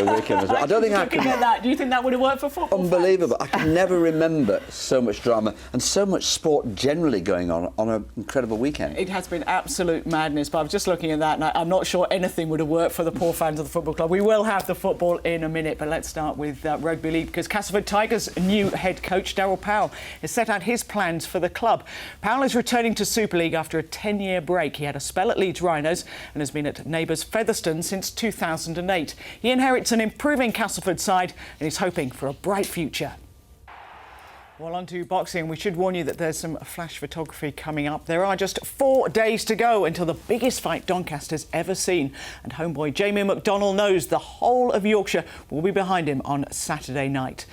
the weekend as well. I don't think I can. That. Do you think that would have worked for football? Unbelievable. Fans? I can never remember so much drama and so much sport generally going on an incredible weekend. It has been absolute madness, but I was just looking at that and I'm not sure anything would have worked for the poor fans of the football club. We will have the football in a minute, but let's start with rugby league, because Castleford Tigers' new head coach, Darryl Powell, has set out his plans for the club. Powell is returning to Super League after a 10-year break. He had a spell at Leeds Rhinos and has been at neighbours Featherstone since 2008. He inherits an improving Castleford side and is hoping for a bright future. Well, on to boxing. We should warn you that there's some flash photography coming up. There are just 4 days to go until the biggest fight Doncaster's ever seen. And homeboy Jamie McDonnell knows the whole of Yorkshire will be behind him on Saturday night.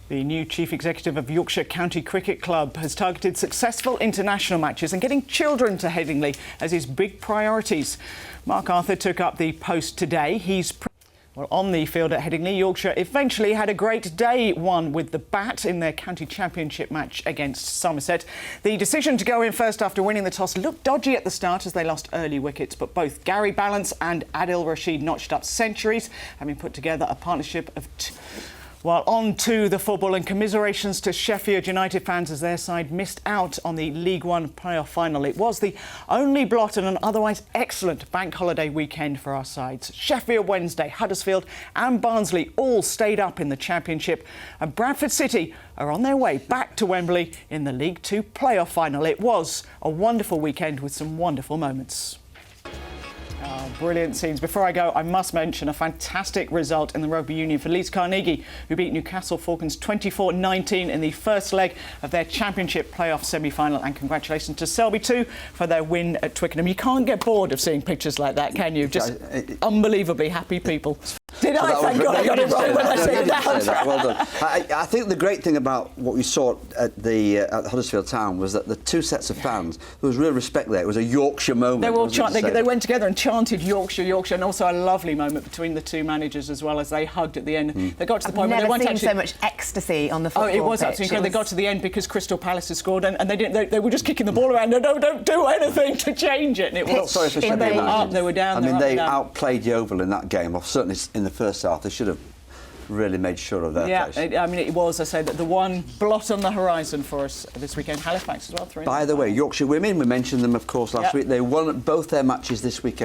The new chief executive of Yorkshire County Cricket Club has targeted successful international matches and getting children to Headingley as his big priorities. Mark Arthur took up the post today. Well, on the field at Headingley, Yorkshire eventually had a great day, won with the bat in their county championship match against Somerset. The decision to go in first after winning the toss looked dodgy at the start as they lost early wickets, but both Gary Balance and Adil Rashid notched up centuries, having put together a partnership of Well, on to the football, and commiserations to Sheffield United fans as their side missed out on the League One playoff final. It was the only blot in an otherwise excellent bank holiday weekend for our sides. Sheffield Wednesday, Huddersfield and Barnsley all stayed up in the Championship, and Bradford City are on their way back to Wembley in the League Two playoff final. It was a wonderful weekend with some wonderful moments. Oh, brilliant scenes. Before I go, I must mention a fantastic result in the rugby union for Leeds Carnegie, who beat Newcastle Falcons 24-19 in the first leg of their championship playoff semi-final. And congratulations to Selby too for their win at Twickenham. You can't get bored of seeing pictures like that, can you? Just unbelievably happy people. Did I? Thank God I got it right when I said that. Well done. I think the great thing about what we saw at Huddersfield Town was that the two sets of fans, there was real respect there. It was a Yorkshire moment. They were all they went together and chanted Yorkshire, Yorkshire, and also a lovely moment between the two managers as well as they hugged at the end. They got to the point where they weren't actually so much ecstasy on the football pitch. Oh, it was absolutely incredible. They got to the end because Crystal Palace had scored and they didn't. They were just kicking the ball around. No, don't do anything to change it. And it was. Sorry for they were down. I mean, they outplayed Yeovil in that game. Or certainly in the first half, they should have really made sure of their place. Yeah, I mean, it was, I say, that the one blot on the horizon for us this weekend. Halifax as well. By the way, Yorkshire women, we mentioned them, of course, last week. They won both their matches this weekend.